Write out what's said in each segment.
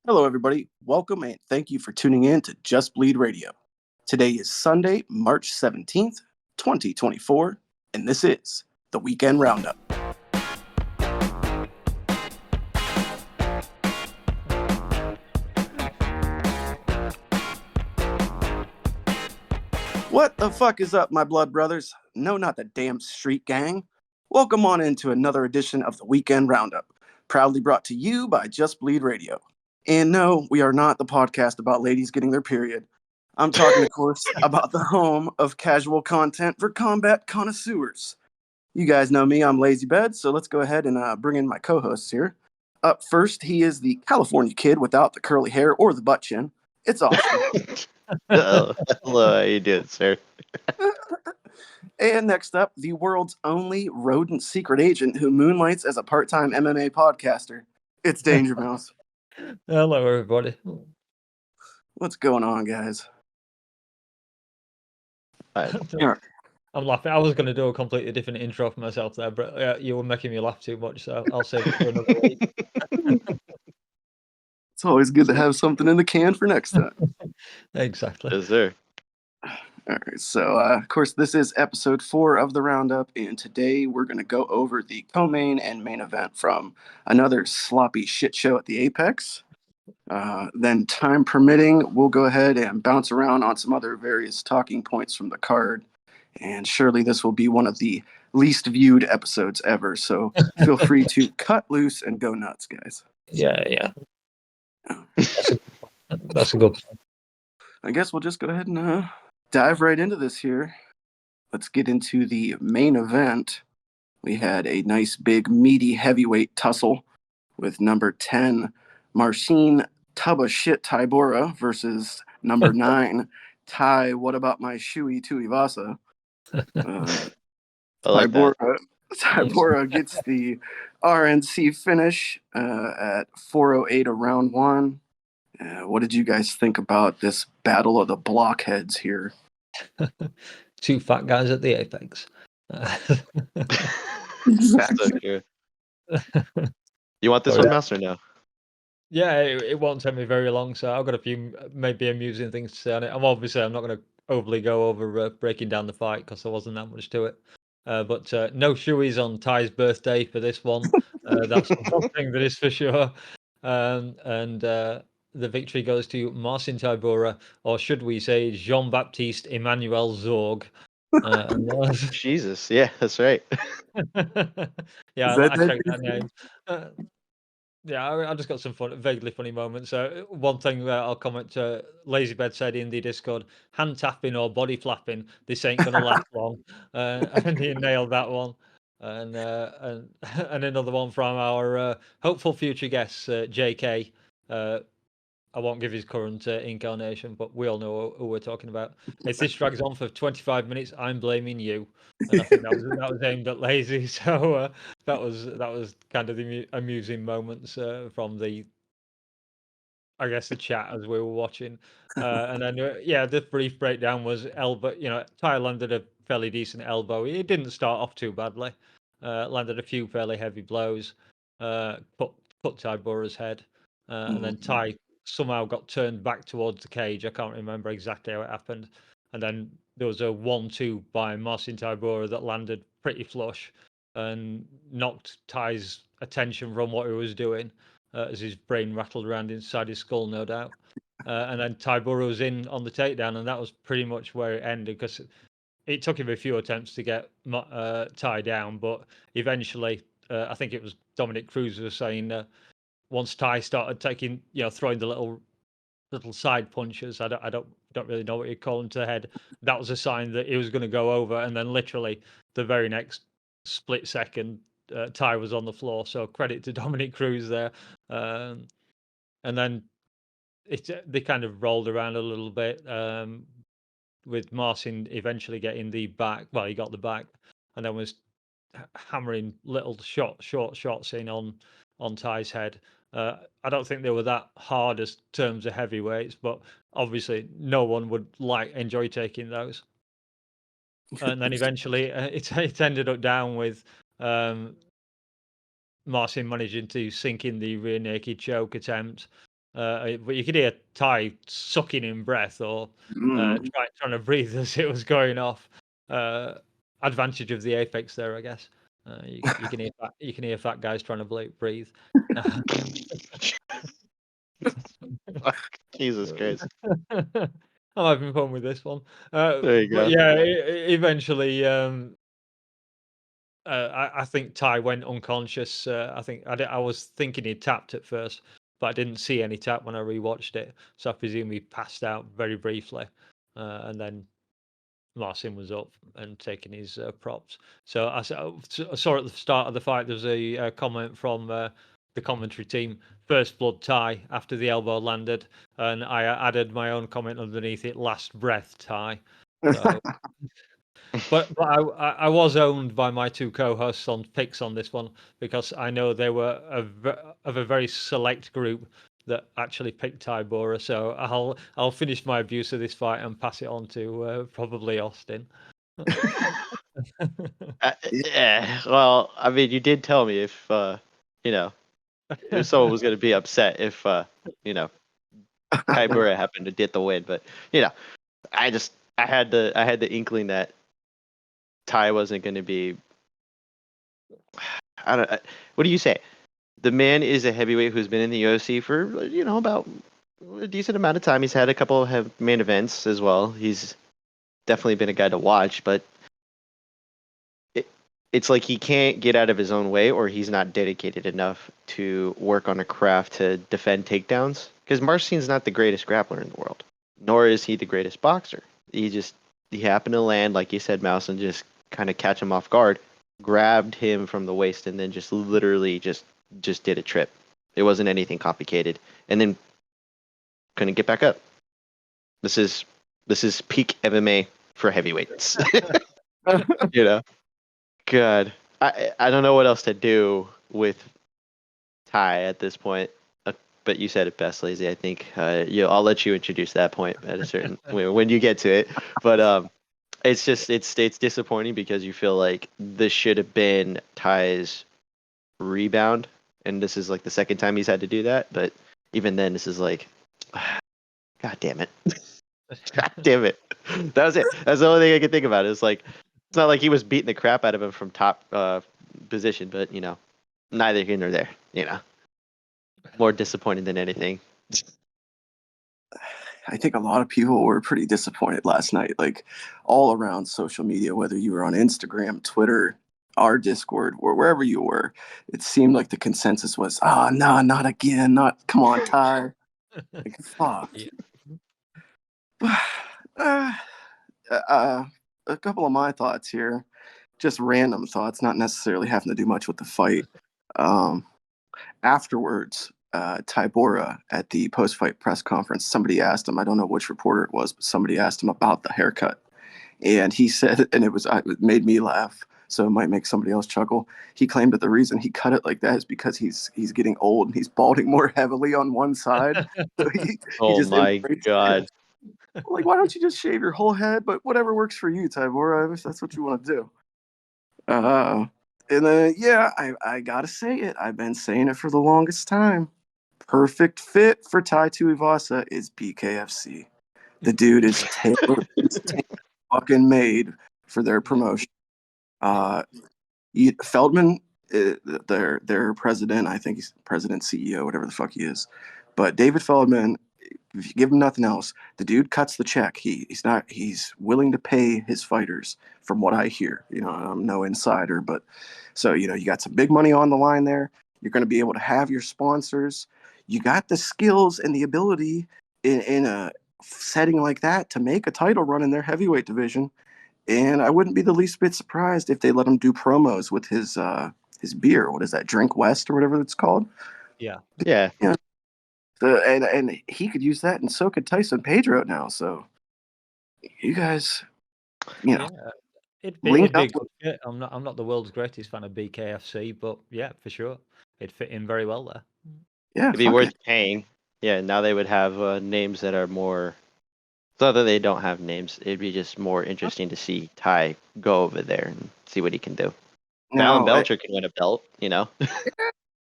Hello, everybody. Welcome and thank you for tuning in to Just Bleed Radio. Today is Sunday, March 17th, 2024, and this is the Weekend Roundup. What the fuck is up, my blood brothers? No, not the damn street gang. Welcome on into another edition of the Weekend Roundup, proudly brought to you by Just Bleed Radio. And no, we are not the podcast about ladies getting their period. I'm talking, of course, about the home of casual content for combat connoisseurs. You guys know me, I'm Lazybed, so let's go ahead and bring in my co-hosts here. Up first, he is the California kid without the curly hair or the butt chin. It's Austin. Hello, how you doing, sir? And next up, the world's only rodent secret agent who moonlights as a part-time MMA podcaster. It's Dangermouse. Hello, everybody. What's going on, guys? I'm laughing. I was going to do a completely different intro for myself there, but you were making me laugh too much, so I'll save it for another week. It's always good to have something in the can for next time. Exactly. Yes, sir. All right, so of course, this is episode 4 of the Roundup, and today we're going to go over the co-main and main event from another sloppy shit show at the Apex. Then, time permitting, we'll go ahead and bounce around on some other various talking points from the card, and surely this will be one of the least viewed episodes ever, so feel free to cut loose and go nuts, guys. Yeah. That's a good point. I guess we'll just go ahead and dive right into this here. Let's get into the main event. We had a nice big meaty heavyweight tussle with number 10 Marcin Tybura versus number 9 Ty What About My Shoey Tuivasa. Tybura gets the RNC finish at 4:08 of round 1. What did you guys think about this battle of the blockheads here? Two fat guys at the Apex. Exactly. You want this one, Mouse, or no? Yeah, it won't take me very long, so I've got a few maybe amusing things to say on it. I'm not going to overly go over breaking down the fight because there wasn't that much to it. But no shoeies on Ty's birthday for this one. That's one thing that is for sure. And the victory goes to Marcin Tybura, or should we say Jean-Baptiste Emmanuel Zorg. Jesus, yeah, that's right. Yeah, I checked that name. Yeah, I just got some vaguely funny moments. One thing I'll comment to Lazybed said in the Discord: hand tapping or body flapping. This ain't gonna last long, and he nailed that one. And another one from our hopeful future guest, JK. I won't give his current incarnation, but we all know who we're talking about. If this drags on for 25 minutes, I'm blaming you. And I think that was aimed at Lazy. So that was kind of the amusing moments from the, I guess, the chat as we were watching. And then the brief breakdown was elbow. Ty landed a fairly decent elbow. He didn't start off too badly. Landed a few fairly heavy blows. Put Tybura's head, and then Ty somehow got turned back towards the cage. I can't remember exactly how it happened. And then there was a 1-2 by Marcin Tybura that landed pretty flush and knocked Ty's attention from what he was doing as his brain rattled around inside his skull, no doubt. And then Tybura was in on the takedown, and that was pretty much where it ended because it took him a few attempts to get Ty down, but eventually, I think it was Dominic Cruz was saying once Ty started taking, throwing the little side punches, I don't really know what you call them, to the head. That was a sign that he was going to go over, and then literally the very next split second, Ty was on the floor. So credit to Dominic Cruz there, and then they kind of rolled around a little bit. With Marcin eventually getting the back. Well, he got the back, and then was hammering little short shots in on Ty's head. I don't think they were that hard as terms of heavyweights, but obviously no one would enjoy taking those. And then eventually it ended up down with Marcin managing to sink in the rear naked choke attempt. But you could hear Ty sucking in breath or Mm. trying to breathe as it was going off. Advantage of the apex there, I guess. You can hear fat guys trying to breathe. Fuck, Jesus Christ. I'm having fun with this one. There you But go. yeah, eventually, I think Ty went unconscious. I think I was thinking he tapped at first, but I didn't see any tap when I rewatched it. So I presume he passed out very briefly, and then Marcin was up and taking his props. So I saw at the start of the fight there was a comment from the commentary team, first blood Ty after the elbow landed, and I added my own comment underneath it, last breath Ty. So, but I was owned by my two co-hosts on picks on this one because I know they were of a very select group that actually picked Tybura. So I'll finish my abuse of this fight and pass it on to probably Austin. Yeah. Well, I mean, you did tell me if you know, if someone was gonna be upset if you know, Tybura happened to get the win, but you know, I had the inkling that Ty wasn't gonna be. What do you say? The man is a heavyweight who's been in the UFC for about a decent amount of time. He's had a couple of main events as well. He's definitely been a guy to watch, but it's like he can't get out of his own way, or he's not dedicated enough to work on a craft to defend takedowns. Because Marcin's not the greatest grappler in the world, nor is he the greatest boxer. He happened to land, like you said, Mouse, and just kind of catch him off guard, grabbed him from the waist, and then just literally just did a trip. It wasn't anything complicated, and then couldn't get back up. This is peak MMA for heavyweights. you know. God, I don't know what else to do with Ty at this point. But you said it best, Lazy. I think I'll let you introduce that point at a certain when you get to it. But it's just it's disappointing because you feel like this should have been Ty's rebound, and this is like the second time he's had to do that. But even then, this is like, God damn it, God damn it. That was it. That's the only thing I could think about. It's like. It's not like he was beating the crap out of him from top position, but neither here nor there. More disappointed than anything. I think a lot of people were pretty disappointed last night, like all around social media, whether you were on Instagram, Twitter, our Discord, or wherever you were. It seemed like the consensus was, no, not again, come on, Ty. Like, fuck. Yeah. A couple of my thoughts here, just random thoughts, not necessarily having to do much with the fight. Afterwards, Tybura at the post-fight press conference, somebody asked him, I don't know which reporter it was, but somebody asked him about the haircut. And he said, and it made me laugh, so it might make somebody else chuckle. He claimed that the reason he cut it like that is because he's getting old and he's balding more heavily on one side. So he just my God. like, why don't you just shave your whole head? But whatever works for you, Tybura, if that's what you want to do. And then, yeah, I gotta say it. I've been saying it for the longest time. Perfect fit for Tai Tuivasa is BKFC. The dude is fucking made for their promotion. Feldman, their president, I think he's president, CEO, whatever the fuck he is. But David Feldman, if you give him nothing else, the dude cuts the check. He's willing to pay his fighters, from what I hear. I'm no insider, but so you got some big money on the line there. You're going to be able to have your sponsors. You got the skills and the ability in a setting like that to make a title run in their heavyweight division. And I wouldn't be the least bit surprised if they let him do promos with his beer. What is that? Drink West or whatever it's called. Yeah. Yeah. And he could use that, and so could Tyson Pedro now. So you guys, Yeah, it'd be a good fit. I'm not the world's greatest fan of BKFC, but yeah, for sure, it'd fit in very well there. Yeah, It'd be worth paying. Yeah, now they would have names that are more. So that they don't have names, it'd be just more interesting to see Ty go over there and see what he can do. Fallon Belcher can win a belt,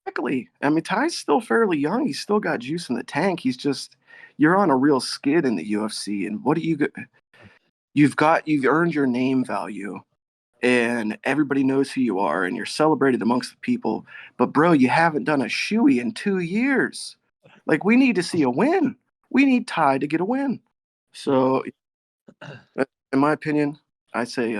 Exactly. I mean, Ty's still fairly young. He's still got juice in the tank. You're on a real skid in the UFC. And what do you've earned your name value and everybody knows who you are and you're celebrated amongst the people. But bro, you haven't done a shoey in 2 years. Like we need to see a win. We need Ty to get a win. So, in my opinion, I say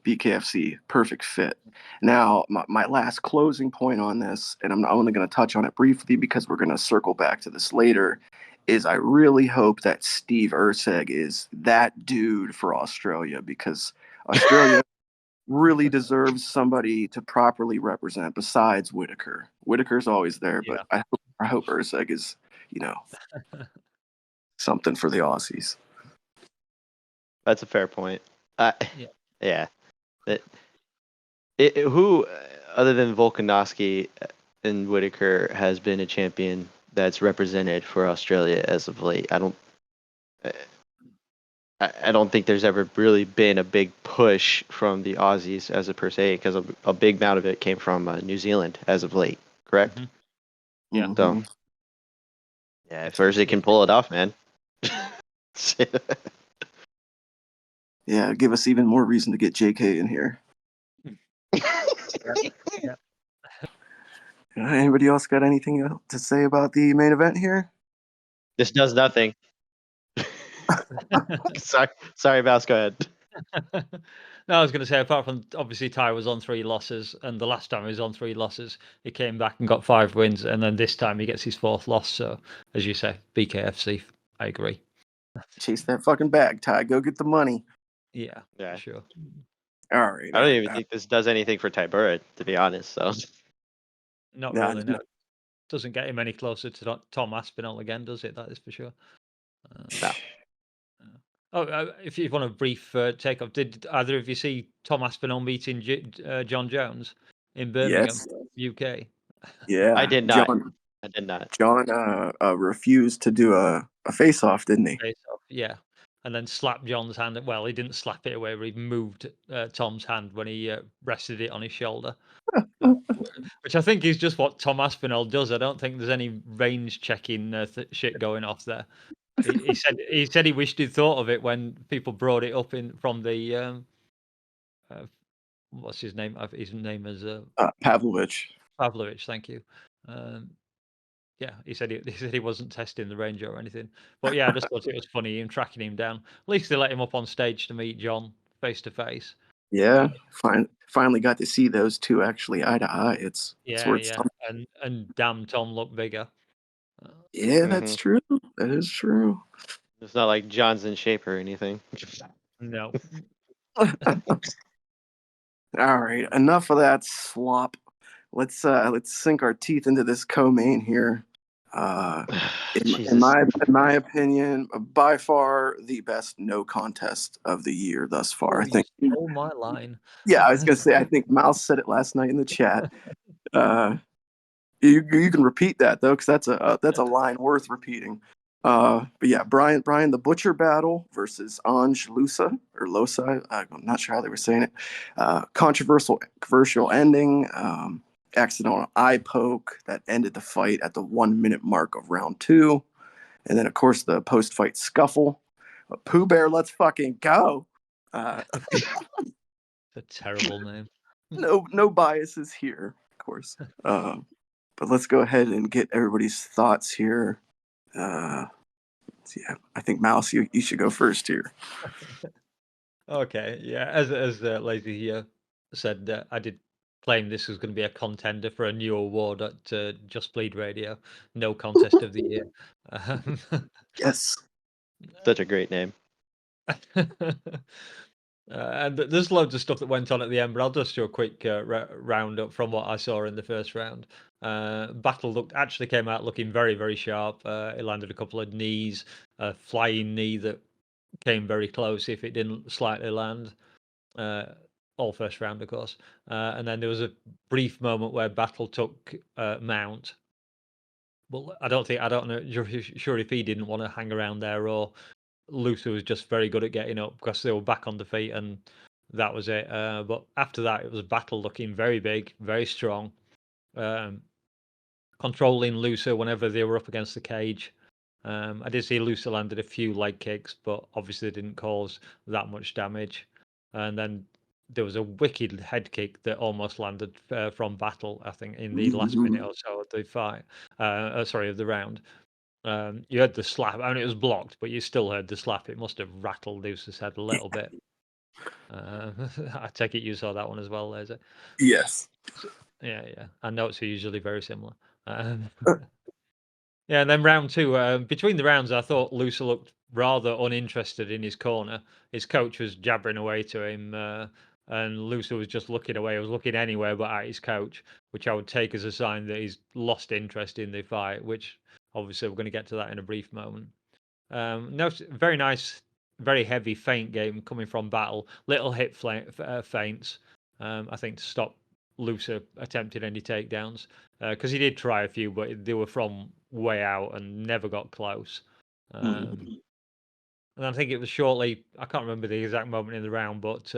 BKFC, perfect fit. Now, my last closing point on this, and I'm only going to touch on it briefly because we're going to circle back to this later, is I really hope that Steve Urseg is that dude for Australia because Australia really deserves somebody to properly represent besides Whitaker. Whitaker's always there, but Yeah. I hope Urseg is, something for the Aussies. That's a fair point. Yeah. Yeah. Who, other than Volkanovski and Whitaker, has been a champion that's represented for Australia as of late? I don't think there's ever really been a big push from the Aussies as a per se, because a big amount of it came from New Zealand as of late. Correct? Mm-hmm. Yeah. So, yeah, if Ursay can pull it off, man. Yeah, give us even more reason to get JK in here. Yeah. Anybody else got anything else to say about the main event here? This does nothing. Sorry, Mouse. Go ahead. No, I was going to say, apart from obviously Ty was on 3 losses, and the last time he was on 3 losses, he came back and got 5 wins, and then this time he gets his 4th loss. So, as you say, BKFC, I agree. Chase that fucking bag, Ty. Go get the money. Yeah, Yeah. for sure. All right. I don't even think this does anything for Tybura, to be honest. So, Not really, no. Doesn't get him any closer to Tom Aspinall again, does it? That is for sure. no. If you want a brief take-off, did either of you see Tom Aspinall meeting John Jones in Birmingham, Yes. UK? Yeah. I did not. I did not. John refused to do a face-off, didn't he? Face-off, yeah. And then slapped John's hand. Well, he didn't slap it away, but he moved Tom's hand when he rested it on his shoulder. Which I think is just what Tom Aspinall does. I don't think there's any range checking shit going off there. He said he wished he'd thought of it when people brought it up from the what's his name? His name is Pavlovich. Pavlovich. Thank you. Yeah, he said he wasn't testing the range or anything. But yeah, I just thought it was funny him tracking him down. At least they let him up on stage to meet John face to face. Yeah, finally got to see those two actually eye to eye. It's worth something. And damn, Tom looked bigger. Yeah, that's true. That is true. It's not like John's in shape or anything. No. All right, enough of that slop. Let's sink our teeth into this co-main here. In my opinion, by far the best no contest of the year thus far. I think. Oh my line. Yeah, I was gonna say. I think Mouse said it last night in the chat. You can repeat that though, because that's a line worth repeating. But yeah, Brian the Butcher battle versus Ange Lusa or Losa. I'm not sure how they were saying it. Controversial ending. Accidental eye poke that ended the fight at the 1 minute mark of round 2, and then of course the post fight scuffle. Pooh Bear, let's fucking go. A terrible name. No biases here, of course. But let's go ahead and get everybody's thoughts here. Yeah, I think Mouse, you should go first here. Okay, yeah. As Lazy here said, I did claim this was going to be a contender for a new award at Just Bleed Radio, no contest of the year. Yes. Such a great name. And there's loads of stuff that went on at the end, but I'll just do a quick roundup from what I saw in the first round. Battle actually came out looking very, very sharp. It landed a couple of knees, a flying knee that came very close if it didn't slightly land. All first round, of course. And then there was a brief moment where Battle took Mount. Well, I don't know, sure if he didn't want to hang around there or Luther was just very good at getting up because they were back on the feet and that was it. But after that, it was Battle looking very big, very strong. controlling Lusa whenever they were up against the cage. I did see Lusa landed a few leg kicks, but obviously they didn't cause that much damage. And then there was a wicked head kick that almost landed from Battle, I think, in the last minute or so of the fight. Of the round. You heard the slap. I mean, it was blocked, but you still heard the slap. It must have rattled Lusa's head a little bit. I take it you saw that one as well, Laser. Yes. Yeah. Our notes are usually very similar. Yeah, and then round two, between the rounds, I thought Lusa looked rather uninterested in his corner. His coach was jabbering away to him, and Lusa was just looking away. He was looking anywhere but at his coach, which I would take as a sign that he's lost interest in the fight, which obviously we're going to get to that in a brief moment. No, very nice, very heavy feint game coming from Battle. Little hip feints, I think, to stop Lusa attempting any takedowns, because he did try a few, but they were from way out and never got close. And I think it was shortly, I can't remember the exact moment in the round, but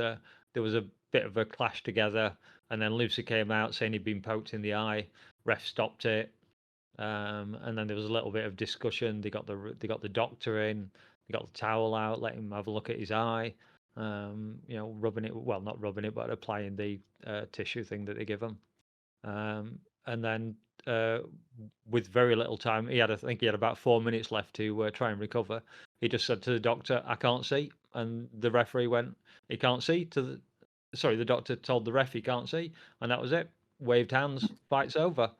there was a bit of a clash together, and then Lusa came out saying he'd been poked in the eye. Ref stopped it. And then there was a little bit of discussion. They got the doctor in. They got the towel out, let him have a look at his eye. Rubbing it. Well, not rubbing it, but applying the tissue thing that they give him. And then with very little time, I think he had about 4 minutes left to try and recover. He just said to the doctor, "I can't see," and the referee went, "He can't see." The doctor told the ref he can't see, and that was it. Waved hands. Fight's over.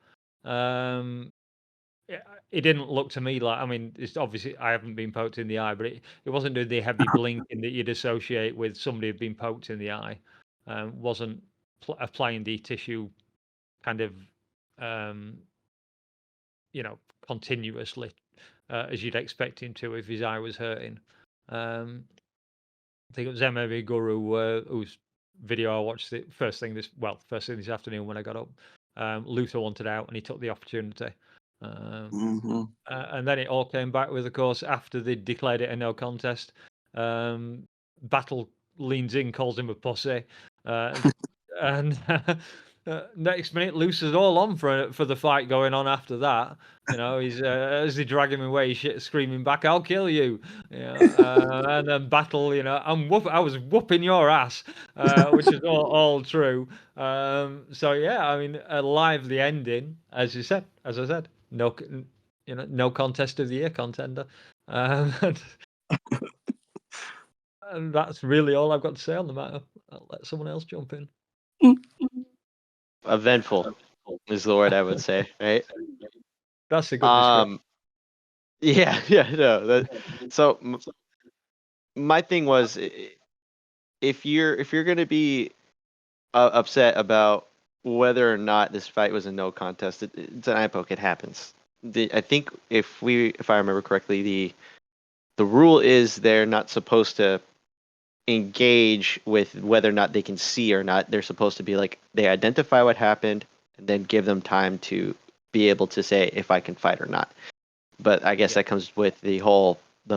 It didn't look to me like, I mean, it's obviously I haven't been poked in the eye, but it wasn't doing the heavy blinking that you'd associate with somebody who'd been poked in the eye. Wasn't applying the tissue kind of, continuously as you'd expect him to if his eye was hurting. I think it was MMA Guru whose video I watched first thing this afternoon when I got up. Luther wanted out and he took the opportunity. And then it all came back with, of course, after they declared it a no contest. Battle leans in, calls him a pussy, and next minute, Lucer's all on for the fight going on after that. He's as they drag him away, screaming back, "I'll kill you!" And then Battle, I was whooping your ass, which is all true. So yeah, I mean, a lively ending, as I said. No contest of the year contender. And that's really all I've got to say on the matter. I'll let someone else jump in. Eventful is the word I would say, right? That's a good description. No. So my thing was, if you're going to be upset about whether or not this fight was a no contest, it's an eye poke. It happens. I think if I remember correctly, the rule is they're not supposed to engage with whether or not they can see or not. They're supposed to be like, they identify what happened and then give them time to be able to say if I can fight or not. But I guess that comes with the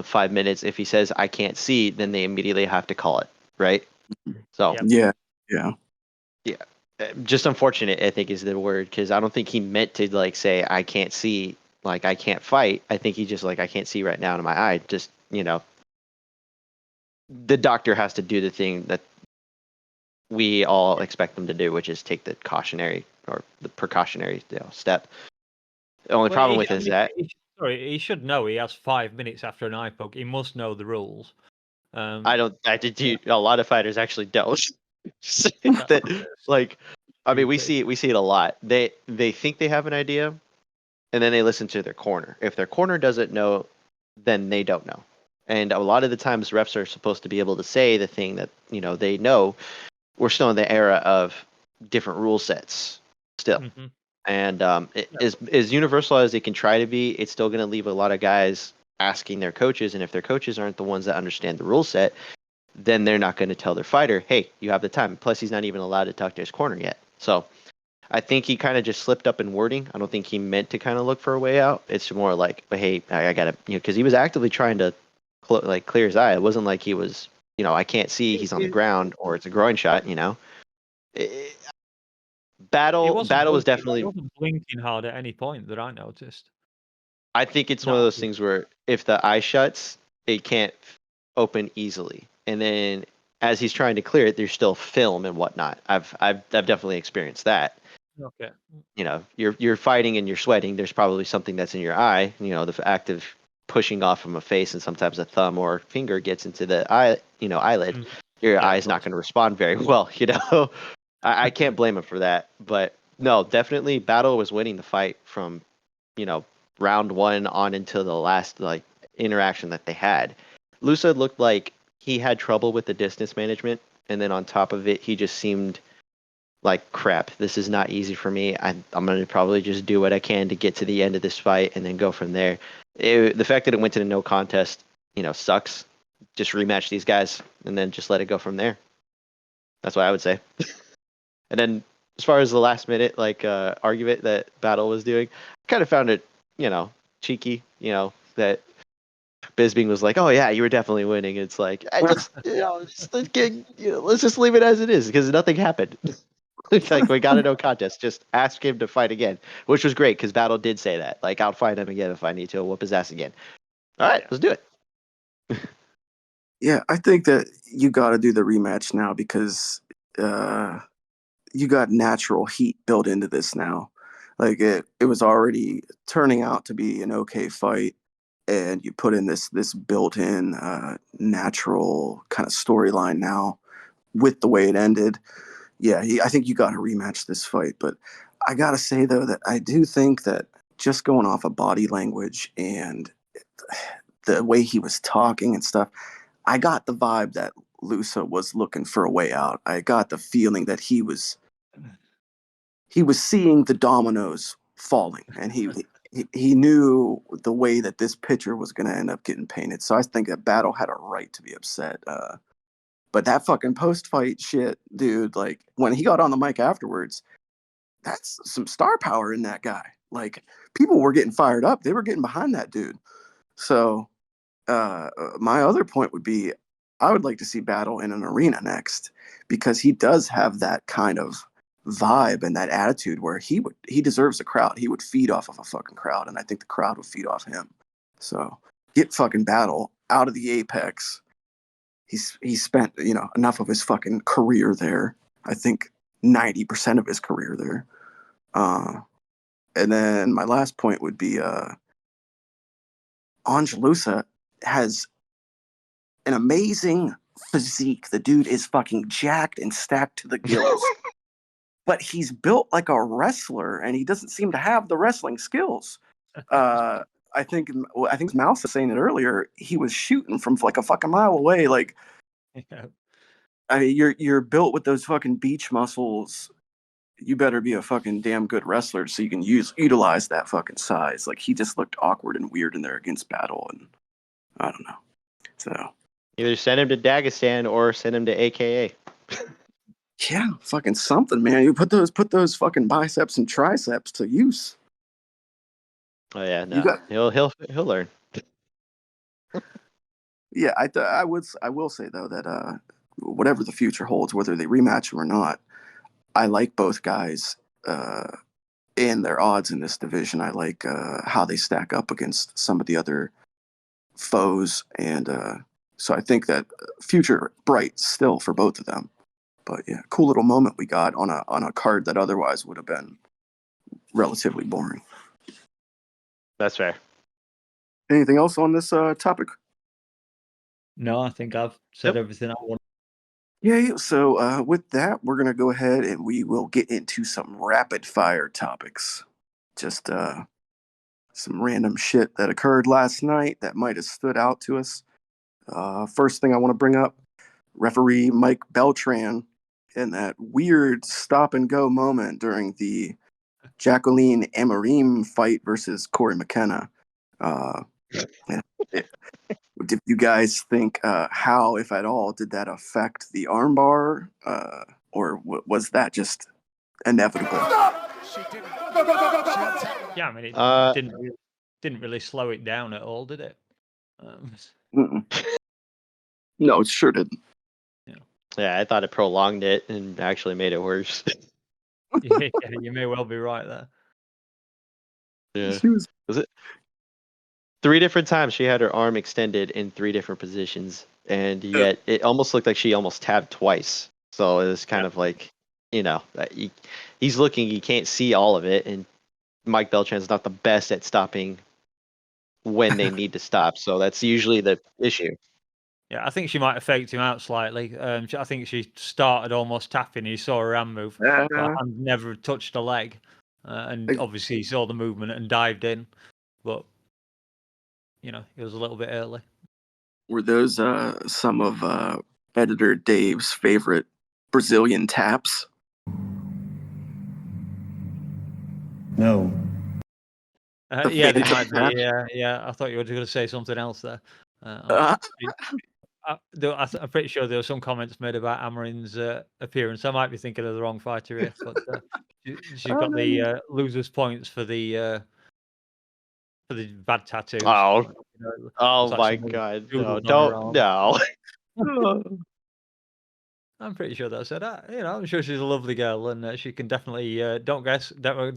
5 minutes. If he says I can't see, then they immediately have to call it, right? So yeah. Just unfortunate, I think, is the word, because I don't think he meant to say I can't see, like I can't fight. I think he just I can't see right now in my eye. Just the doctor has to do the thing that we all expect them to do, which is take the cautionary or the precautionary step. The only problem with it is that he should know he has 5 minutes after an eye poke. He must know the rules. A lot of fighters actually don't. I mean, we see it a lot. They think they have an idea, and then they listen to their corner. If their corner doesn't know, then they don't know. And a lot of the times, refs are supposed to be able to say the thing that they know. We're still in the era of different rule sets, still, and as universal as it can try to be, it's still going to leave a lot of guys asking their coaches, and if their coaches aren't the ones that understand the rule set, then they're not going to tell their fighter, "Hey, you have the time." Plus, he's not even allowed to talk to his corner yet. So, I think he kind of just slipped up in wording. I don't think he meant to kind of look for a way out. It's more like, "But hey, I gotta," because he was actively trying to clear his eye. It wasn't like he was, I can't see. He's on the ground, or it's a groin shot. Battle was blinking, definitely. he wasn't blinking hard at any point that I noticed. I think it's No, one of those things where if the eye shuts, it can't open easily, and then as he's trying to clear it, there's still film and whatnot. I've definitely experienced that. okay. You know, you're fighting and you're sweating. There's probably something that's in your eye. You know, the act of pushing off from a face, and sometimes a thumb or finger gets into the eye, eyelid. Mm. Your Yeah, eye of is not course. going to respond very well. I can't blame him for that. But no, definitely Battle was winning the fight from, round one on until the last interaction that they had. Lusa looked like he had trouble with the distance management, and then on top of it, he just seemed like crap. This is not easy for me. I'm gonna probably just do what I can to get to the end of this fight and then go from there. The fact that it went to the no contest, sucks. Just rematch these guys and then just let it go from there. That's what I would say. And then as far as the last minute argument that Battle was doing, I kind of found it, cheeky, that Bisbing was like, "Oh yeah, you were definitely winning." It's like I just, let's just leave it as it is because nothing happened. It's like we got a no contest. Just ask him to fight again, which was great because Battle did say that. Like, I'll fight him again if I need to. I'll whoop his ass again. All right, let's do it. Yeah, I think that you got to do the rematch now because you got natural heat built into this now. Like it was already turning out to be an okay fight, and you put in this built-in natural kind of storyline now with the way it ended. Yeah, I think you got to rematch this fight, but I gotta say though that I do think that just going off of body language and the way he was talking and stuff, I got the vibe that Lusa was looking for a way out. I got the feeling that he was seeing the dominoes falling, and he knew the way that this picture was going to end up getting painted. So I think that Battle had a right to be upset. But that fucking post fight shit, dude, like when he got on the mic afterwards, that's some star power in that guy. Like people were getting fired up. They were getting behind that dude. So my other point would be I would like to see Battle in an arena next because he does have that kind of vibe and that attitude where he deserves a crowd. He would feed off of a fucking crowd, and I think the crowd would feed off him. So get fucking Battle out of the apex. He's spent enough of his fucking career there. I think 90% of his career there. And then my last point would be Angelusa has an amazing physique. The dude is fucking jacked and stacked to the gills. But he's built like a wrestler, and he doesn't seem to have the wrestling skills. I think Mouse was saying it earlier. He was shooting from like a fucking mile away. Like, Yeah. I mean, you're built with those fucking beach muscles. You better be a fucking damn good wrestler so you can utilize that fucking size. Like, he just looked awkward and weird in there against Battle, and I don't know. So Either send him to Dagestan or send him to AKA. yeah, fucking something, man. You put those fucking biceps and triceps to use. Oh yeah, You no, got he'll learn. Yeah, I will say though that whatever the future holds, whether they rematch him or not, I like both guys and their odds in this division. I like how they stack up against some of the other foes, and so I think that future bright still for both of them. But yeah, cool little moment we got on a card that otherwise would have been relatively boring. That's fair. Anything else on this topic? No, I think I've said everything I want. Yeah, so with that, we're going to go ahead and we will get into some rapid fire topics. Just some random shit that occurred last night that might have stood out to us. First thing I want to bring up, referee Mike Beltran in that weird stop and go moment during the Jacqueline Amarim fight versus Corey McKenna. Did you guys think how, if at all, did that affect the armbar, or was that just inevitable? Yeah, I mean, it didn't really slow it down at all, did it? No, it sure didn't. Yeah, I thought it prolonged it and actually made it worse. Yeah, you may well be right there. Yeah. She was. Was it 3 different times she had her arm extended in 3 different positions, and yet it almost looked like she almost tabbed twice. So it was kind of like, he's looking, he can't see all of it, and Mike Beltran's not the best at stopping when they need to stop. So that's usually the issue. Yeah, I think she might have faked him out slightly. I think she started almost tapping. He saw her hand move, but her hand never touched the leg, and obviously he saw the movement and dived in. But it was a little bit early. Were those some of editor Dave's favorite Brazilian taps? No. Yeah, they phantom might be. tap? Yeah. I thought you were going to say something else there. Uh, I'm pretty sure there were some comments made about Amarin's appearance. I might be thinking of the wrong fighter here, but she's got no. the losers points for the bad tattoos. Oh, looks like my someone God. No, doodled on her don't, arm. no. I'm pretty sure that's it. I'm sure she's a lovely girl, and she can definitely don't get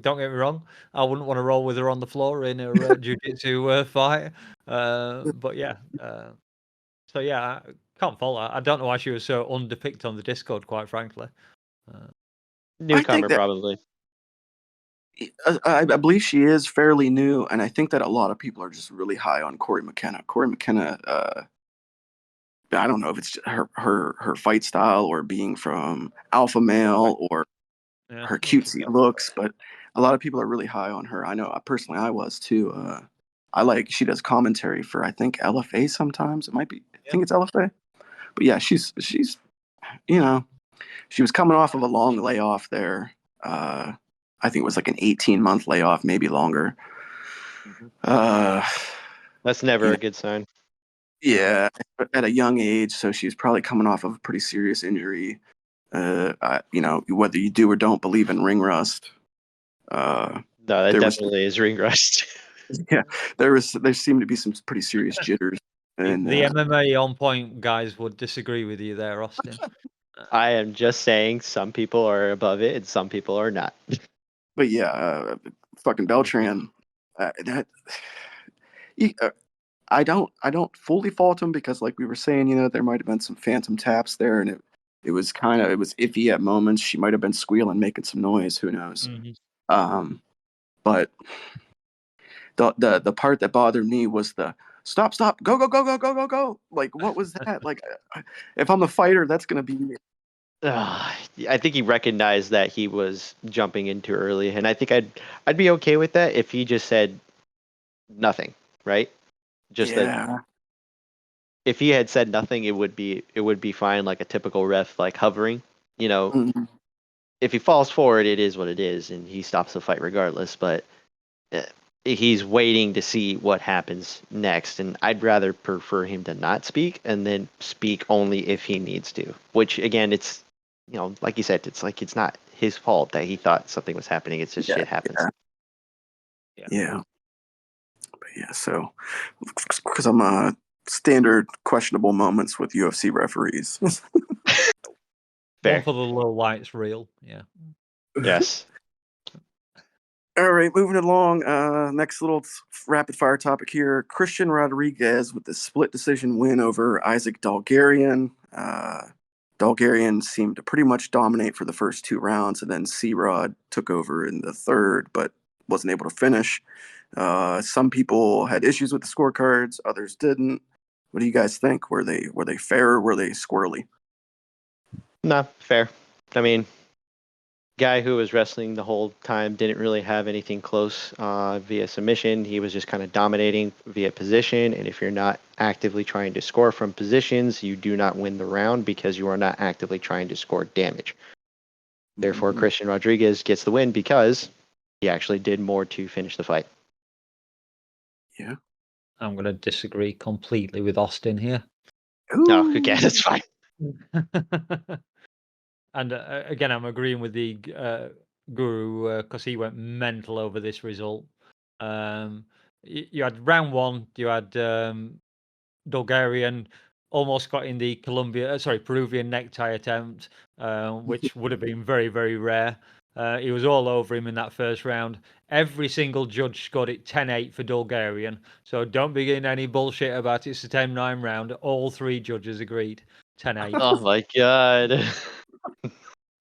me wrong. I wouldn't want to roll with her on the floor in a jiu-jitsu fight. But yeah, so yeah, I can't fault her. I don't know why she was so undepicted on the Discord, quite frankly. I Newcomer, think that probably. I believe she is fairly new, and I think that a lot of people are just really high on Corey McKenna. Corey McKenna, I don't know if it's her fight style or being from alpha male or Yeah, her it could cutesy be. looks, but a lot of people are really high on her. I know personally I was too. She does commentary for I think LFA sometimes. It might be I think it's LFA, but yeah, she's you know she was coming off of a long layoff there. I think it was like an 18-month layoff, maybe longer. Uh, That's never you a know, good sign. yeah, at a young age, so she was probably coming off of a pretty serious injury. Whether you do or don't believe in ring rust, No, that there was definitely is ring rust. yeah, there seemed to be some pretty serious jitters, and The MMA on point guys would disagree with you there, Austin. I am just saying some people are above it and some people are not. but yeah, fucking Beltran, that he, I don't fully fault him because like we were saying, there might have been some phantom taps there, and it was iffy at moments. She might have been squealing, making some noise. Who knows? Mhm. But the part that bothered me was the stop, go, go, go, go, go, go, go. Like, what was that? Like, if I'm a fighter, that's gonna be I think he recognized that he was jumping in too early, and I think I'd be okay with that if he just said nothing, right? Just that yeah. if he had said nothing, it would be fine, like a typical ref, like hovering. Mhm. If he falls forward, it is what it is, and he stops the fight regardless. But uh, he's waiting to see what happens next, and I'd rather prefer him to not speak and then speak only if he needs to. Which again, it's like you said, it's like it's not his fault that he thought something was happening. It's just Yeah, shit happens. yeah. But yeah, so because I'm standard questionable moments with UFC referees. Fair. One for the low lights reel. Yeah. Yes. All right, moving along. Next little rapid fire topic here. Christian Rodriguez with the split decision win over Isaac Dalgarian. Dalgarian seemed to pretty much dominate for the first 2 rounds, and then C-Rod took over in the third, but wasn't able to finish. Some people had issues with the scorecards, others didn't. What do you guys think? Were they fair or were they squirrely? No, fair. I mean, guy who was wrestling the whole time didn't really have anything close via submission. He was just kind of dominating via position. And if you're not actively trying to score from positions, you do not win the round because you are not actively trying to score damage. Therefore, Mhm. Christian Rodriguez gets the win because he actually did more to finish the fight. Yeah. I'm going to disagree completely with Austin here. No, okay, Ooh. that's fine. And again, I'm agreeing with the guru because he went mental over this result. You had round one, you had Bulgarian almost got in the Peruvian necktie attempt, which would have been very, very rare. He was all over him in that first round. Every single judge scored it 10-8 for Bulgarian. So don't begin any bullshit about it's a 10-9 round. All 3 judges agreed 10-8. Oh my god.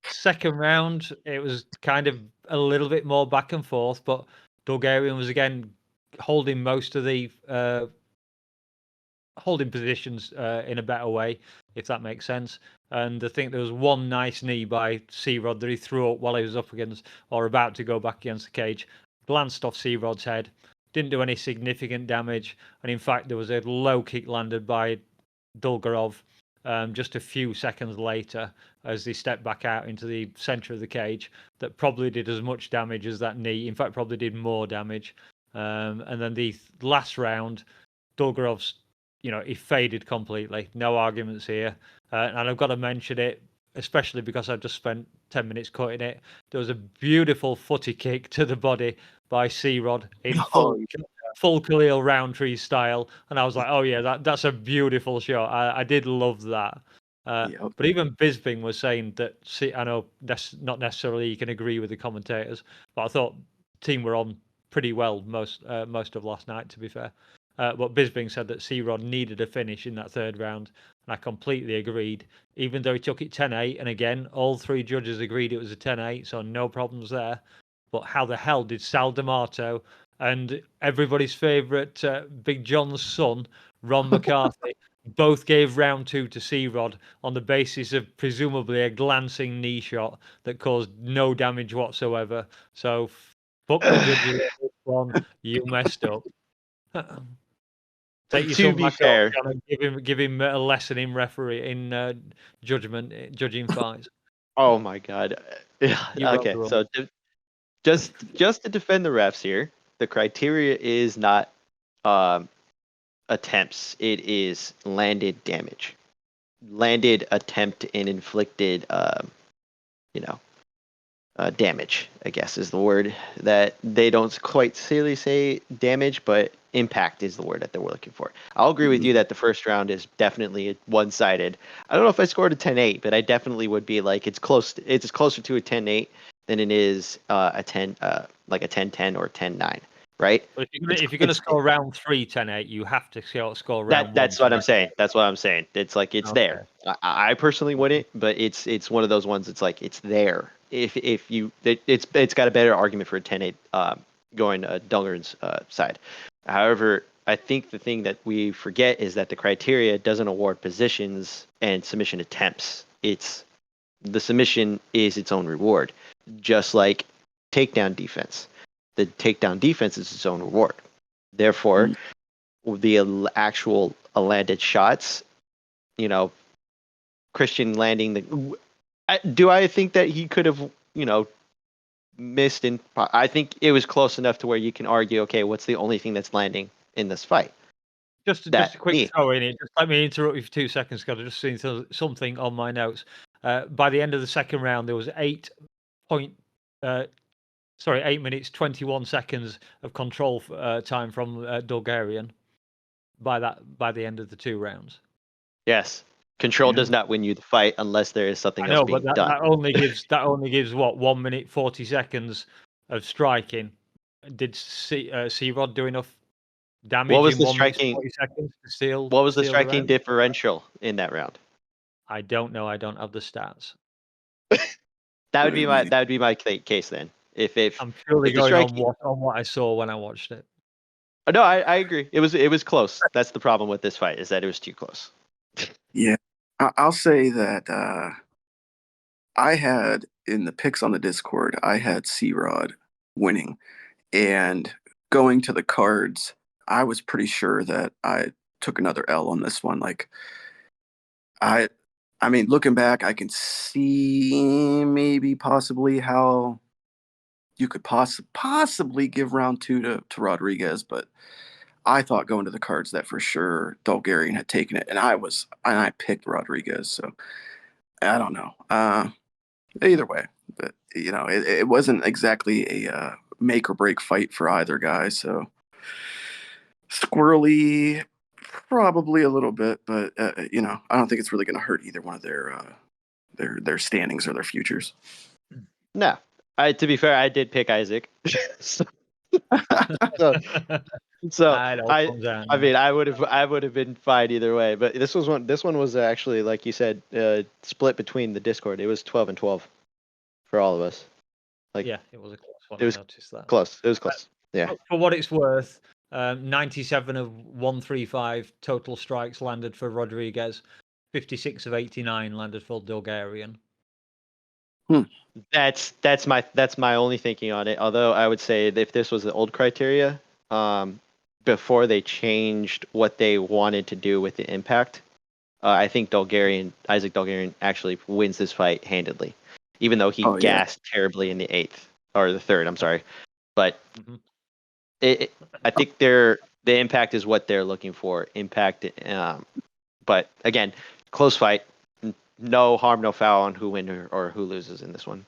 Second round, it was kind of a little bit more back and forth, but Bulgarian was again holding most of the holding positions in a better way, if that makes sense. And I think there was one nice knee by C-Rod that he threw up while he was up against or about to go back against the cage. Glanced off C-Rod's head, didn't do any significant damage, and in fact there was a low kick landed by Dolgorov just a few seconds later as he stepped back out into the center of the cage that probably did as much damage as that knee. In fact, probably did more damage. And then the last round, Dolgorov's, he faded completely. No arguments here. And I've got to mention it, especially because I've just spent 10 minutes cutting it. There was a beautiful footy kick to the body by C-Rod in full Khalil Roundtree style, and I was like, "Oh yeah, that's a beautiful shot." I did love that. Yep. But even Bisping was saying that. I know that's not necessarily you can agree with the commentators, but I thought the team were on pretty well most of last night. To be fair, but Bisping said that C-Rod needed a finish in that third round, and I completely agreed. Even though he took it 10-8, and again, all 3 judges agreed it was a 10-8, so no problems there. But how the hell did Sal D'Amato and everybody's favourite Big John's son, Ron McCarthy, both gave round 2 to C-Rod on the basis of presumably a glancing knee shot that caused no damage whatsoever? So, fuck the judges on this one. You messed up. Take your To son be back fair, home and give him a lesson in judging fights. oh my god. You wrote Okay, the rules. so just to defend the refs here, the criteria is not attempts. It is landed damage, landed attempt and inflicted, damage. I guess is the word that they don't quite clearly say damage, but impact is the word that they're looking for. I'll agree with you that the first round is definitely one-sided. I don't know if I scored a 10-8, but I definitely would be like it's close. It's closer to a 10-8 than it is a 10, like a 10-10 or 10-9, right? But if you're gonna score round 3 10-8, you have to score round 1. That's what I'm saying. That's what I'm saying. It's like it's Okay. there. I personally wouldn't, but it's one of those ones. It's like it's there. If you it's got a better argument for a 10-8 going Dungern's side. However, I think the thing that we forget is that the criteria doesn't award positions and submission attempts. It's the submission is its own reward, just like takedown defense. The takedown defense is its own reward. Therefore, the actual landed shots, Christian landing do I think that he could have, missed in? I think it was close enough to where you can argue, okay, what's the only thing that's landing in this fight? Just a quick throw in it. Just let me interrupt you for 2 seconds, because I just seen something on my notes. By the end of the second round, there was 8 minutes 21 seconds of control time from Bulgarian. By the end of the 2 rounds. Yes, control does not win you the fight unless there is something else being done. That only gives what 1 minute 40 seconds of striking. Did C-Rod do enough damage What was in the 1 minute striking? 40 seconds to steal? What was the steal striking round? differential in that round? I don't know. I don't have the stats. That would be my case then. If I'm purely if the going striking, on what I saw when I watched it. no, I agree. It was close. That's the problem with this fight, is that it was too close. Yeah, I'll say that I had in the picks on the Discord, I had C-Rod winning, and going to the cards, I was pretty sure that I took another L on this one. Like I mean, looking back, I can see maybe possibly how you could possibly give round 2 to Rodriguez, but I thought going to the cards that for sure Bulgarian had taken it, and I picked Rodriguez, so I don't know. Either way, but it wasn't exactly a make or break fight for either guy, so squirrely probably a little bit, but I don't think it's really going to hurt either one of their standings or their futures. No, To be fair, I did pick Isaac. so, so, so I mean, I would have been fine either way. But this one was actually, like you said, split between the Discord. It was 12-12 for all of us. Like, yeah, it was a close one. It was I noticed that. close. It was close. Yeah. For what it's worth, 97 of 135 total strikes landed for Rodriguez. 56 of 89 landed for Bulgarian. That's my only thinking on it. Although I would say that if this was the old criteria, before they changed what they wanted to do with the impact, I think Isaac Bulgarian actually wins this fight handedly, even though he gassed terribly in the 8th or the 3rd. I'm sorry, but I think the impact is what they're looking for. Impact, but again, close fight. No harm, no foul on who wins or who loses in this one.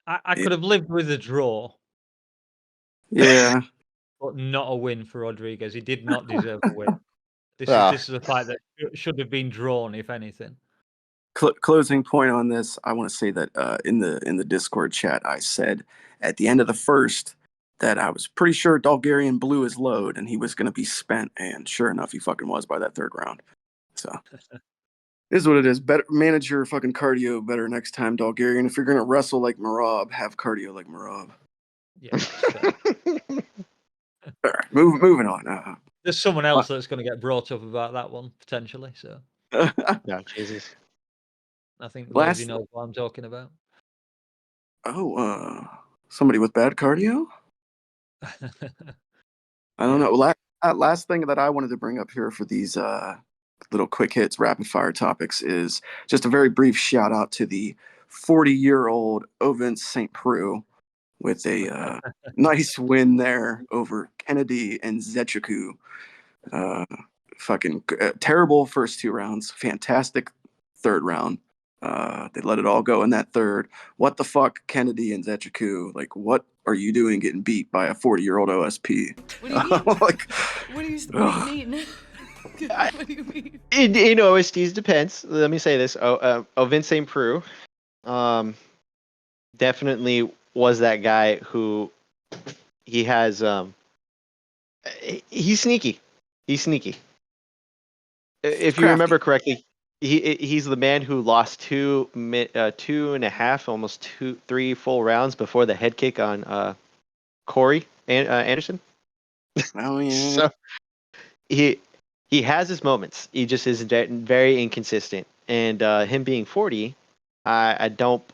I could have lived with a draw. Yeah. But not a win for Rodriguez. He did not deserve a win. This is a fight that should have been drawn, if anything. Closing point on this, I want to say that in the Discord chat, I said at the end of the first that I was pretty sure Bulgarian blew his load and he was going to be spent, and sure enough, he fucking was by that 3rd round. So this is what it is. Better manage your fucking cardio better next time, Bulgarian. If you're going to wrestle like Marab, have cardio like Marab. Yeah. All right, moving on. There's someone else that's going to get brought up about that one potentially. So No, Jesus. I think Lazy knows what I'm talking about. Somebody with bad cardio? I don't know. Last thing that I wanted to bring up here for these little quick hits, rapid fire topics is just a very brief shout out to the 40-year-old Ovin St. Preux with a nice win there over Kennedy and Zechiku. Fucking terrible first 2 rounds, fantastic 3rd round. They let it all go in that 3rd. What the fuck, Kennedy and Zechiku? Like, what are you doing getting beat by a 40-year-old OSP? What do you mean? Like, what do you mean? What do you mean? In OSTs depends. Let me say this. Ovin St. Preux definitely was that guy who he has he's sneaky. He's sneaky. If you remember correctly, he's the man who lost 2.5, almost 3 full rounds before the head kick on Corey Anderson. Oh yeah. So he has his moments. He just is very inconsistent. And him being 40, I don't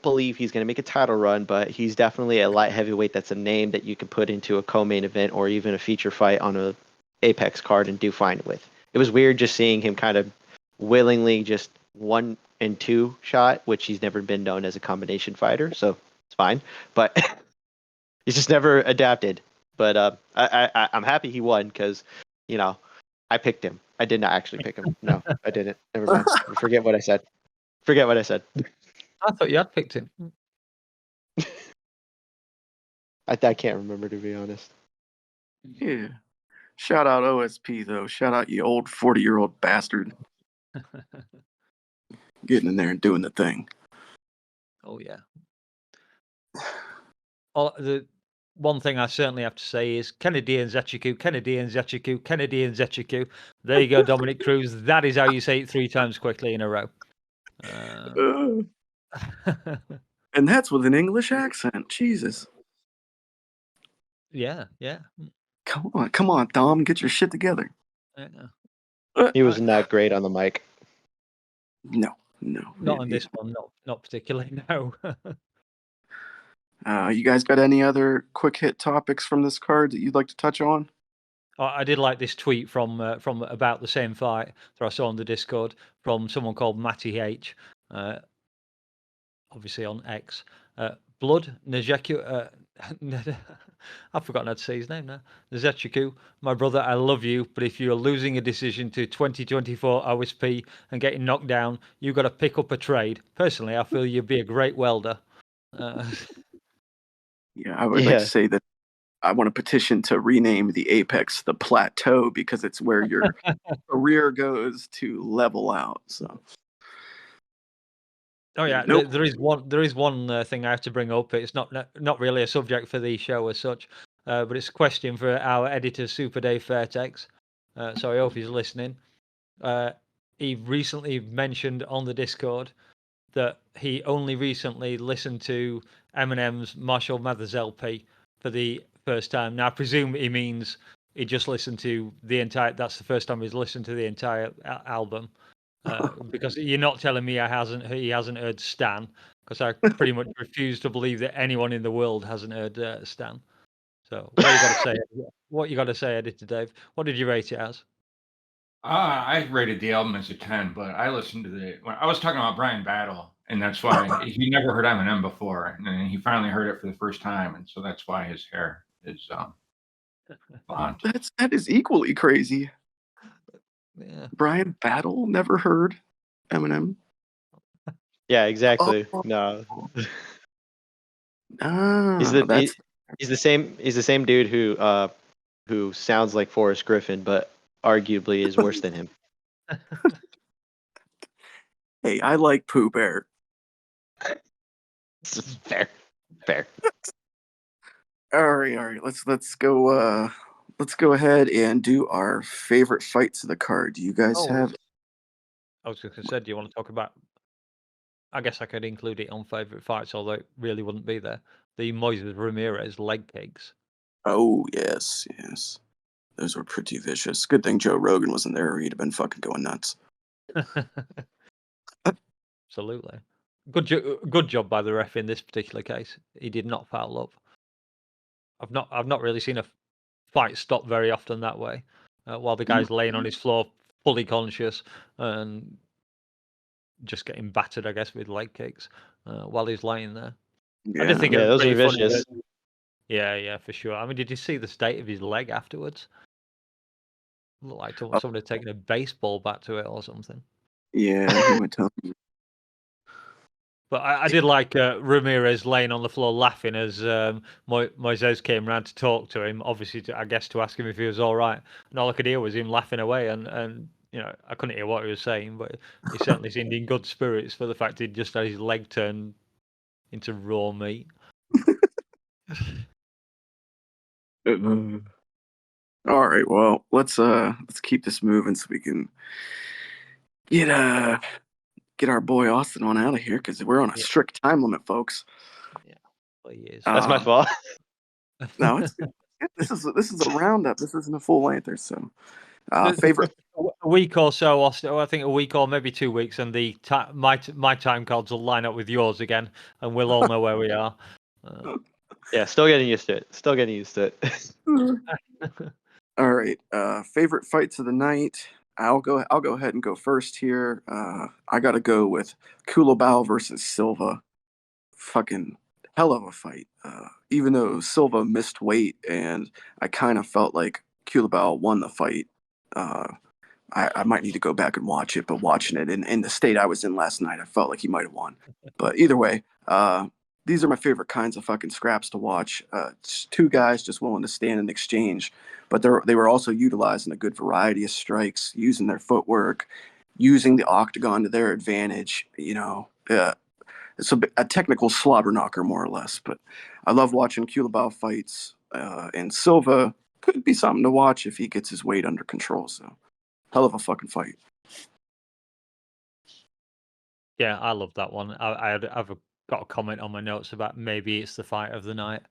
believe he's going to make a title run, but he's definitely a light heavyweight. That's a name that you can put into a co-main event or even a feature fight on a Apex card and do fine with. It was weird just seeing him kind of willingly just 1 and 2 shot, which he's never been known as a combination fighter, so it's fine. But he's just never adapted. But I'm happy he won because, I picked him. I did not actually pick him. No, I didn't. Never mind. Forget what I said. I thought you had picked him. I can't remember, to be honest. Yeah. Shout out OSP though. Shout out you old 40-year-old bastard. Getting in there and doing the thing. Oh yeah. The one thing I certainly have to say is Kennedy and Zechiku. There you go, Dominic Cruz. That is how you say it 3 times quickly in a row. And that's with an English accent. Jesus. Yeah. Come on, Dom, get your shit together. Yeah. He was not great on the mic. No. Not on this one, not particularly, no. You guys got any other quick hit topics from this card that you'd like to touch on? I did like this tweet from about the same fight that I saw on the Discord from someone called Matty H, obviously on X. Blood Nejeku. I've forgotten how to say his name now. Nezechiku, my brother, I love you, but if you're losing a decision to 2024 OSP and getting knocked down, you got to pick up a trade. Personally, I feel you'd be a great welder. Yeah, I would like to say that I want to petition to rename the Apex the Plateau because it's where your career goes to level out. So Oh yeah, Nope. there is one thing I have to bring up. It's not really a subject for the show as such, but it's a question for our editor, Super Dave Fairtex. So I hope he's listening. He recently mentioned on the Discord that he only recently listened to Eminem's Marshall Mathers LP for the first time. Now I presume he means he just listened to the entire. That's the first time he's listened to the entire album. Because you're not telling me he hasn't heard Stan, because I pretty much refuse to believe that anyone in the world hasn't heard Stan. So what you got to say? What you got to say, Editor Dave? What did you rate it as? I rated the album as a 10, but I listened to when I was talking about Brian Battle, and that's why he never heard Eminem before, and he finally heard it for the first time, and so that's why his hair is blonde. That is equally crazy. Yeah. Brian Battle never heard Eminem. Yeah, exactly. Oh. No. Ah, He's the same dude who sounds like Forrest Griffin, but arguably is worse than him. Hey, I like Pooh Bear. Fair. All right. Let's go. Let's go ahead and do our favorite fights of the card. Do you guys have? I was just going to say, do you want to talk about? I guess I could include it on favorite fights, although it really wouldn't be there. The Moises Ramirez leg kicks. Oh yes. Those were pretty vicious. Good thing Joe Rogan wasn't there, or he'd have been fucking going nuts. Absolutely. Good job by the ref in this particular case. He did not foul up. I've not really seen a fight stop very often that way, while the guy's laying on his floor, fully conscious and just getting battered, I guess, with leg kicks while he's laying there. I did think it was those pretty are funny. vicious. Yeah, for sure. I mean, did you see the state of his leg afterwards? Looked like somebody had taken a baseball bat to it or something. Yeah, he went to. But I did like Ramirez laying on the floor laughing as Moises came round to talk to him, obviously, I guess, to ask him if he was all right. And all I could hear was him laughing away. And you know, I couldn't hear what he was saying, but he certainly seemed in good spirits for the fact he'd just had his leg turned into raw meat. All right, well, let's keep this moving so we can get our boy Austin on out of here, because we're on a strict time limit, folks. Yeah, please. That's my fault. No, it's good. This is a roundup. This isn't a full lengther. So, favorite. A week or so, Austin. I think a week or maybe 2 weeks, and my time cards will line up with yours again, and we'll all know where we are. Yeah, still getting used to it. All right. Favorite fights of the night. I'll go ahead and go first here. I gotta go with Kulabao versus Silva. Fucking hell of a fight. Even though Silva missed weight, and I kind of felt like Kulabao won the fight. I might need to go back and watch it, but watching it in the state I was in last night, I felt like he might have won. But either way, these are my favorite kinds of fucking scraps to watch. Two guys just willing to stand and exchange, but they were also utilizing a good variety of strikes, using their footwork, using the octagon to their advantage. You know, it's a technical slobber knocker, more or less. But I love watching Kulabao fights, and Silva could be something to watch if he gets his weight under control. So, hell of a fucking fight. Yeah, I love that one. I've got a comment on my notes about maybe it's the fight of the night.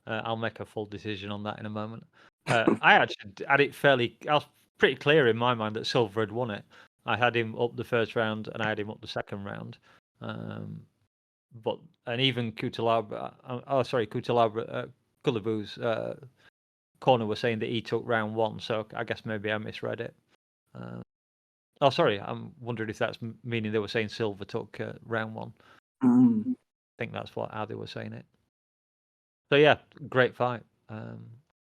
I'll make a full decision on that in a moment. I actually had it I was pretty clear in my mind that Silver had won it. I had him up the first round and I had him up the second round. And even Kulabu's corner was saying that he took round one, so I guess maybe I misread it. I'm wondering if that's meaning they were saying Silver took round one. I think that's how they were saying it. So yeah, great fight.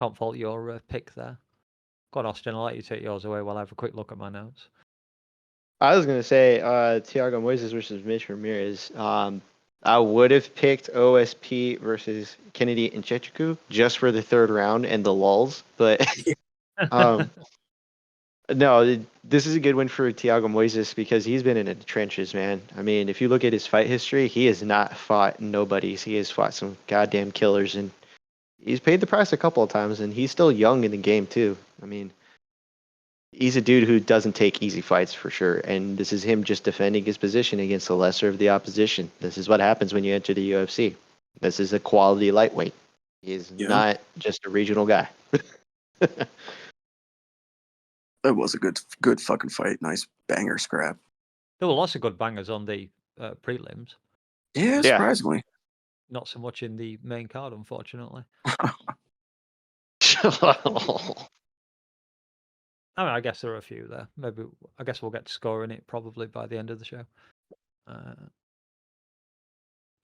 Can't fault your pick there. Go on, Austin, I'll let you take yours away while I have a quick look at my notes. I was gonna say Thiago Moises versus Mitch Ramirez. I would have picked OSP versus Kennedy and Nchechuku just for the third round and the lulls, but No, this is a good win for Thiago Moises because he's been in the trenches, man. I mean, if you look at his fight history, he has not fought nobodies. He has fought some goddamn killers, and he's paid the price a couple of times, and he's still young in the game, too. I mean, he's a dude who doesn't take easy fights for sure, and this is him just defending his position against the lesser of the opposition. This is what happens when you enter the UFC. This is a quality lightweight. He's not just a regional guy. That was a good fucking fight. Nice banger scrap. There were lots of good bangers on the prelims. Yeah, surprisingly. Not so much in the main card, unfortunately. I mean, I guess there are a few there. Maybe I guess we'll get to scoring it probably by the end of the show.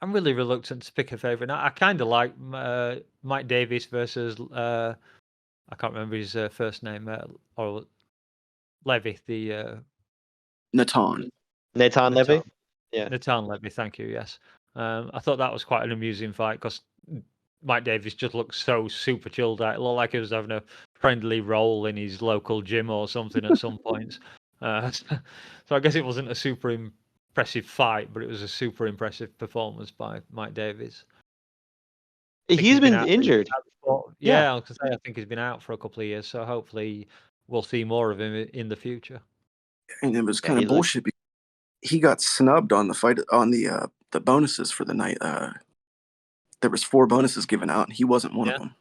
I'm really reluctant to pick a favorite. I kind of like Mike Davis versus I can't remember his first name or Levy, the Natan Levy. Yeah, Natan Levy. Thank you. Yes, I thought that was quite an amusing fight because Mike Davis just looked so super chilled out. It looked like he was having a friendly roll in his local gym or something at some points. So I guess it wasn't a super impressive fight, but it was a super impressive performance by Mike Davis. He's been injured. Yeah, I was gonna say, I think he's been out for a couple of years, so hopefully we'll see more of him in the future. And it was kind of bullshit because he got snubbed on the fight on the bonuses for the night. There was 4 bonuses given out, and he wasn't one of them.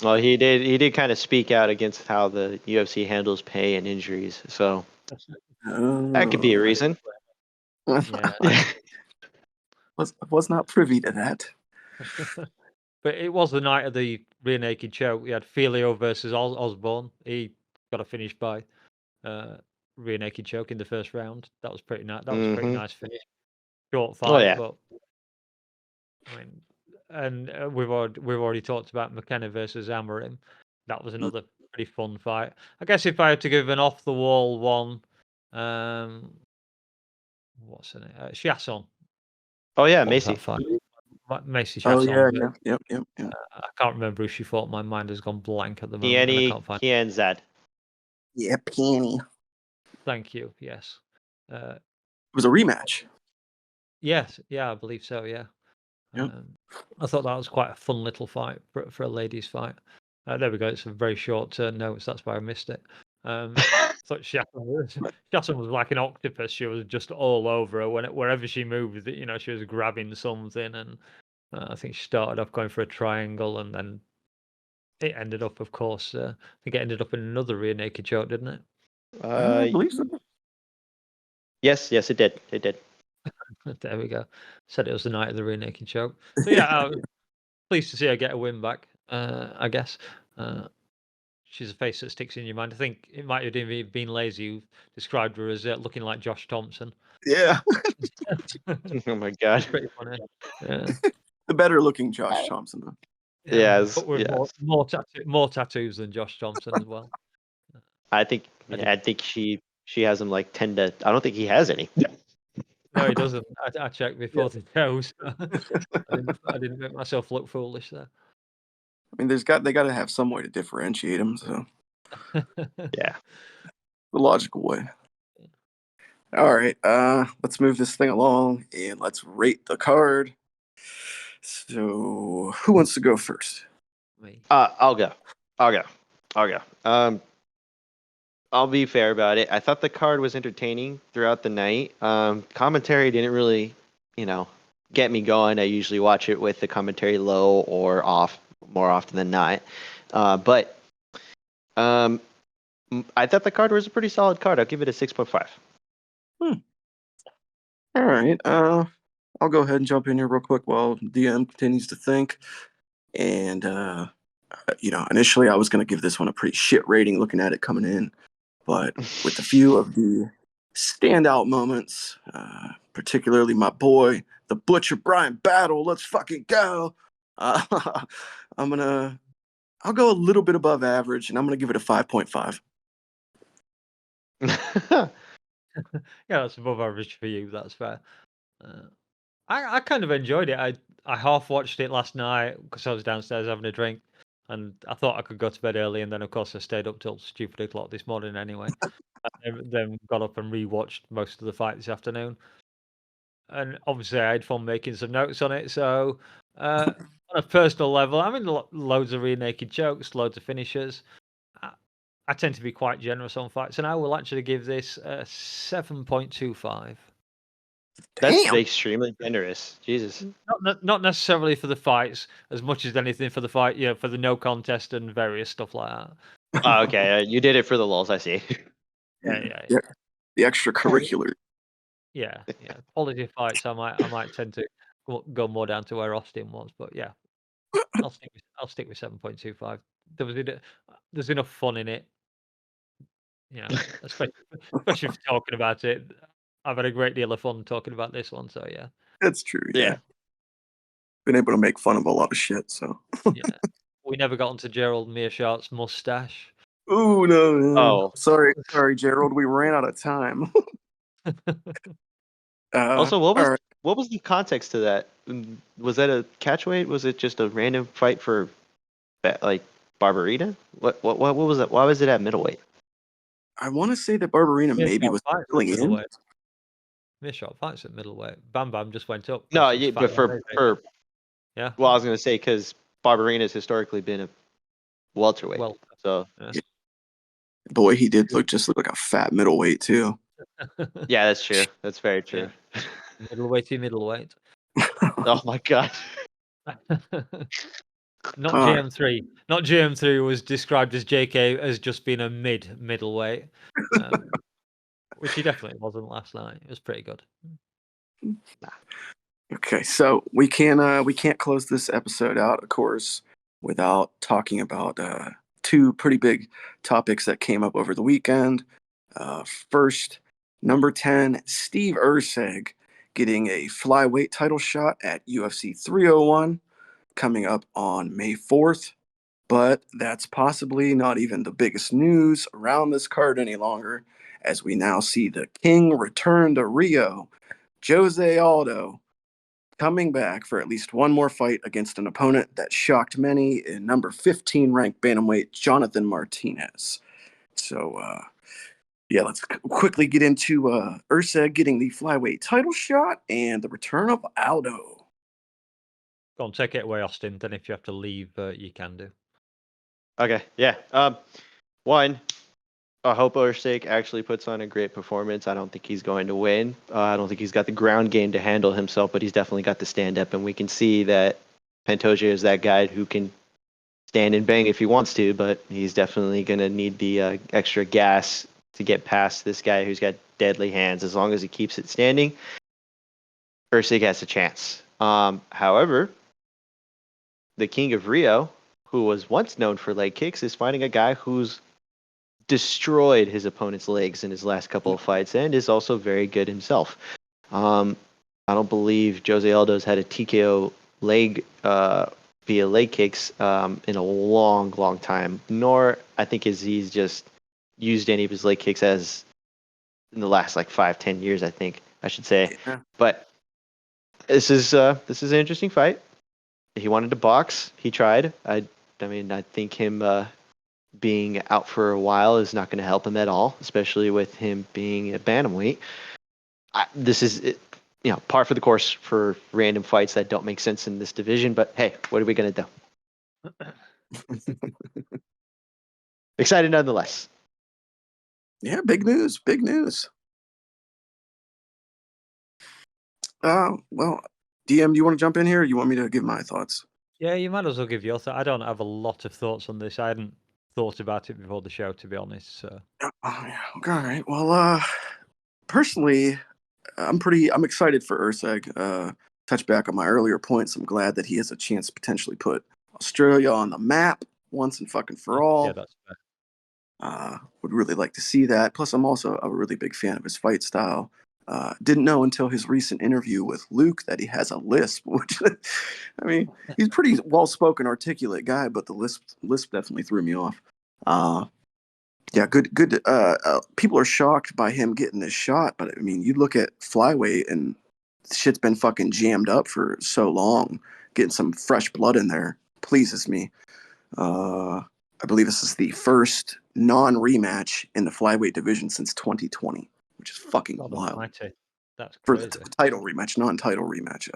Well, he did kind of speak out against how the UFC handles pay and injuries, so that could be a reason. Yeah. was not privy to that. But it was the night of the rear naked choke. We had Filio versus Osborne. He got a finish by rear naked choke in the first round. That was pretty nice. That was a pretty nice finish. Short fight, but I mean, and we've already talked about McKenna versus Amarim. That was another pretty fun fight. I guess if I had to give an off the wall one, what's her name? Chiasson. Oh yeah, Macy. Macy Oh Chiasson. Yep. I can't remember who she fought. My mind has gone blank at the moment. I can't find Kienzad. Yeah, Penny. Thank you. Yes. It was a rematch. Yes. Yeah, I believe so. Yeah. I thought that was quite a fun little fight for a ladies' fight. There we go. It's a very short notes. That's why I missed it. Thought Shatton was like an octopus. She was just all over her. Wherever she moved, she was grabbing something. And I think she started off going for a triangle, and then it ended up, of course, I think it ended up in another rear naked choke, didn't it? I believe so. Yes, it did. It did. There we go. Said it was the night of the rear naked choke. So yeah, I was pleased to see her get a win back. I guess she's a face that sticks in your mind. I think it might have even been Lazy who described her as looking like Josh Thompson. Yeah. Oh my god. Pretty funny. Yeah. The better looking Josh Thompson, though. Yeah, but with more tattoos than Josh Thompson as well. I think she has him like 10 to. I don't think he has any. No, he doesn't. I checked before the show. So I didn't make myself look foolish there. I mean, they got to have some way to differentiate them. So yeah, the logical way. All right, let's move this thing along and let's rate the card. So, who wants to go first? Me. I'll go. I'll be fair about it. I thought the card was entertaining throughout the night. Commentary didn't really, get me going. I usually watch it with the commentary low or off more often than not. But I thought the card was a pretty solid card. I'll give it a 6.5. All right. I'll go ahead and jump in here real quick while DM continues to think. And, initially I was going to give this one a pretty shit rating looking at it coming in. But with a few of the standout moments, particularly my boy, the Butcher Brian Battle, let's fucking go. I'll go a little bit above average, and I'm going to give it a 5.5. Yeah, that's above average for you. That's fair. I kind of enjoyed it. I half watched it last night because I was downstairs having a drink. and I thought I could go to bed early, and then of course I stayed up till stupid o'clock this morning anyway. And then got up and rewatched most of the fight this afternoon, and obviously I had fun making some notes on it. So on a personal level, I mean, loads of rear naked chokes, loads of finishers. I tend to be quite generous on fights, and I will actually give this a 7.25. That's Damn. extremely generous. Jesus. Not necessarily for the fights as much as anything for the fight, for the no contest and various stuff like that. Oh, okay, you did it for the lulz. I see. Yeah. The extracurricular. Yeah. Quality of fights, I might tend to go more down to where Austin was, but yeah, I'll stick with 7.25. There's enough fun in it, especially for talking about it. I've had a great deal of fun talking about this one, so yeah. That's true. Yeah. Been able to make fun of a lot of shit. So. Yeah. We never got onto Gerald Meerschaert's mustache. Ooh, no. Oh. Sorry, Gerald. We ran out of time. Also, all right. what was the context to that? Was that a catchweight? Was it just a random fight for like Barbarita? What was that? Why was it at middleweight? I want to say that Barbarina maybe was filling in. Meerschaert fights at middleweight. Bam Bam just went up. No, yeah, but for yeah. Well, I was gonna say because Barbarina has historically been a welterweight. Well, so yeah. Boy, he did look like a fat middleweight too. Yeah, that's true. That's very true. Yeah. Middleweight. Oh my god. Not GM3. Not GM3 was described as JK as just being a middleweight, which he definitely wasn't last night. It was pretty good. Okay, so we can't close this episode out, of course, without talking about two pretty big topics that came up over the weekend. First, number 10, Steve Erceg getting a flyweight title shot at UFC 301 coming up on May 4th. But that's possibly not even the biggest news around this card any longer, as we now see the King return to Rio, Jose Aldo, coming back for at least one more fight against an opponent that shocked many in number 15 ranked bantamweight Jonathan Martinez. So, let's quickly get into Erceg getting the flyweight title shot and the return of Aldo. Go on, take it away, Austin. Then if you have to leave, you can do. Okay, yeah. One, I hope Erceg actually puts on a great performance. I don't think he's going to win. I don't think he's got the ground game to handle himself, but he's definitely got the stand-up, and we can see that Pantoja is that guy who can stand and bang if he wants to, but he's definitely going to need the extra gas to get past this guy who's got deadly hands. As long as he keeps it standing, Erceg has a chance. However, the King of Rio, who was once known for leg kicks, is fighting a guy who's destroyed his opponent's legs in his last couple of fights and is also very good himself. I don't believe Jose Aldo's had a TKO leg via leg kicks in a long time, nor I think he's just used any of his leg kicks as in the last 5-10 years, I think I should say. Yeah. But this is an interesting fight. He wanted to box. He tried. I think him being out for a while is not going to help him at all, especially with him being a bantamweight. This is, par for the course for random fights that don't make sense in this division. But hey, what are we going to do? Excited nonetheless. Yeah, big news. Well, DM, do you want to jump in here, or you want me to give my thoughts? Yeah, you might as well give your thoughts. I don't have a lot of thoughts on this. I hadn't thought about it before the show, to be honest. So. Oh, yeah. Okay, all right. Well, personally, I'm excited for Erceg. Touch back on my earlier points. I'm glad that he has a chance to potentially put Australia on the map once and fucking for all. Yeah, that's fair. Would really like to see that. Plus, I'm also a really big fan of his fight style. Didn't know until his recent interview with Luke that he has a lisp, which, I mean, he's a pretty well-spoken, articulate guy, but the lisp definitely threw me off. Yeah, good. People are shocked by him getting this shot, but I mean, you look at flyweight and shit's been fucking jammed up for so long. Getting some fresh blood in there pleases me. I believe this is the first non-rematch in the flyweight division since 2020, which is fucking God wild. almighty. That's For crazy. the title rematch, non-title rematch.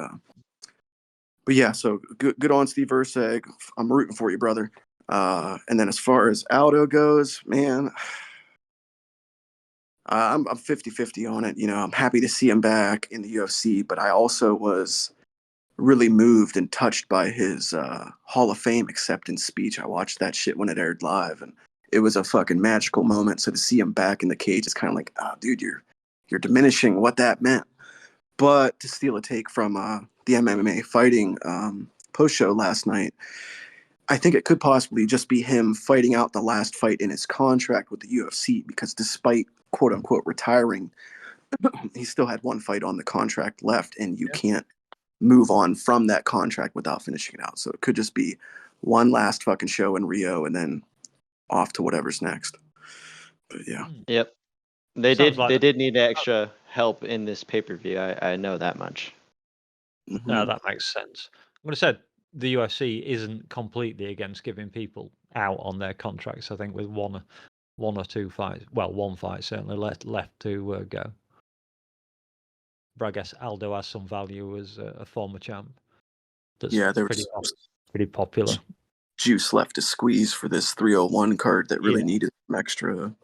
But yeah, so good on Steve Verseg. I'm rooting for you, brother. And then as far as Aldo goes, man, I'm 50-50 on it. You know, I'm happy to see him back in the UFC, but I also was really moved and touched by his Hall of Fame acceptance speech. I watched that shit when it aired live, and it was a fucking magical moment. So to see him back in the cage is kind of like, oh, dude, you're diminishing what that meant. But to steal a take from the MMA fighting post show last night, I think it could possibly just be him fighting out the last fight in his contract with the UFC, because despite quote unquote retiring, he still had one fight on the contract left, and you can't move on from that contract without finishing it out. So it could just be one last fucking show in Rio and then off to whatever's next. But yeah. Yep. They Sounds did. like They did need extra help in this pay-per-view. I know that much. Mhm. No, that makes sense. I'm going to say the UFC isn't completely against giving people out on their contracts. I think with one or two fights, well, one fight certainly left to go. But I guess Aldo has some value as a former champ. That's Yeah, there pretty was pretty popular. juice left to squeeze for this 301 card that really needed some extra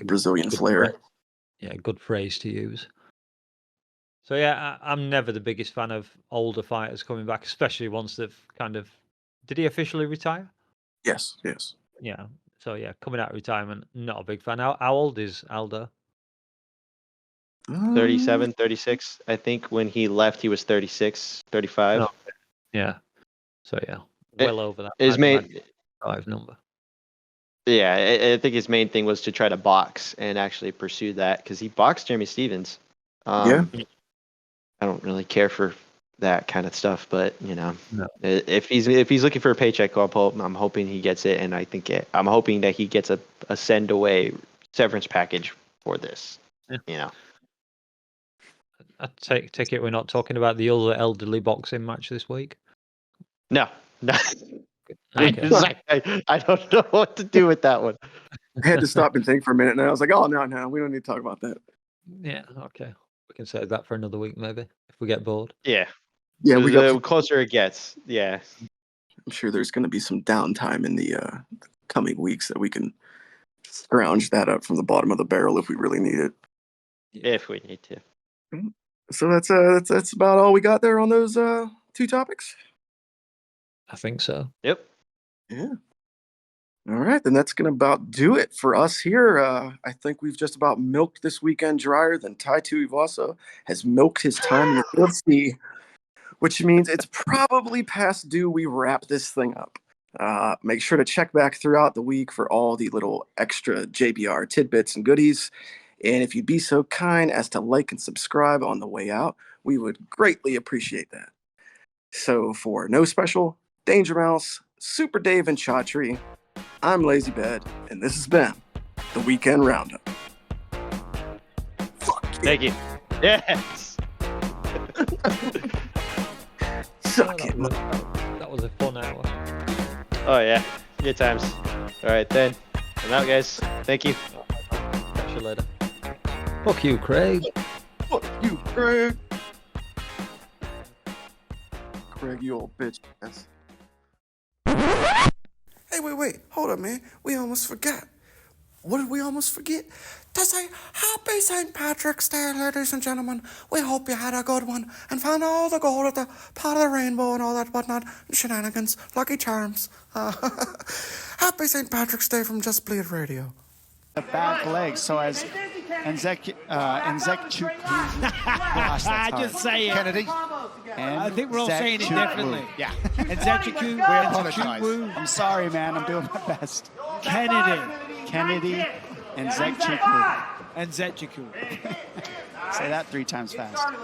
Brazilian good flair. Good phrase to use. So yeah, I'm never the biggest fan of older fighters coming back, especially once they've kind of. Did he officially retire? Yes. Yeah. So yeah, coming out of retirement, not a big fan. How old is Aldo? 37, 36. I think when he left, he was 36, 35. No. Yeah. So yeah, It- well over that. His I'd main, imagine 5 number. yeah, I think his main thing was to try to box and actually pursue that, because he boxed Jeremy Stevens. Yeah. I don't really care for that kind of stuff, but you know, No. if he's looking for a paycheck, I'm hoping he gets it, and I'm hoping that he gets a send away severance package for this. Yeah. You know, I take it we're not talking about the other elderly boxing match this week. no. Okay. I don't know what to do with that one. I had to stop and think for a minute, and I was like, oh, no, we don't need to talk about that. Yeah. Okay. We can save that for another week, maybe, if we get bored. Yeah. Yeah, we got. The closer it gets. Yeah. I'm sure there's going to be some downtime in the coming weeks that we can scrounge that up from the bottom of the barrel if we really need it. If we need to. So that's about all we got there on those two topics. I think so. Yep. Yeah. All right, then that's going to about do it for us here. I think we've just about milked this weekend drier than Tuivasa has milked his time in the UFC, which means it's probably past due we wrap this thing up. Make sure to check back throughout the week for all the little extra JBR tidbits and goodies. And if you'd be so kind as to like and subscribe on the way out, we would greatly appreciate that. So for No Special, Dangermouse, Super Dave, and Chatri, I'm Lazybed, and this has been the Weekend Roundup. Fuck yeah. Thank you. Yes. Suck it. That was a fun hour. Oh yeah. Good times. All right then. I'm out, guys. Thank you. Catch you later. Fuck you, Craig. Fuck you, Craig. Craig, you old bitch ass. Hey, wait. Hold up, man. We almost forgot. What did we almost forget? To say happy St. Patrick's Day, ladies and gentlemen. We hope you had a good one and found all the gold at the part of the rainbow and all that whatnot, and shenanigans, lucky charms. Happy St. Patrick's Day from Just Bleed Radio. The back leg, so as Nzechukwu. Just say it. Kennedy. I think we're all saying it differently. Yeah. Nzechukwu. We apologize. I'm sorry, man. I'm doing my best. Kennedy. And Nzechukwu. And Nzechukwu. Say that 3 times fast.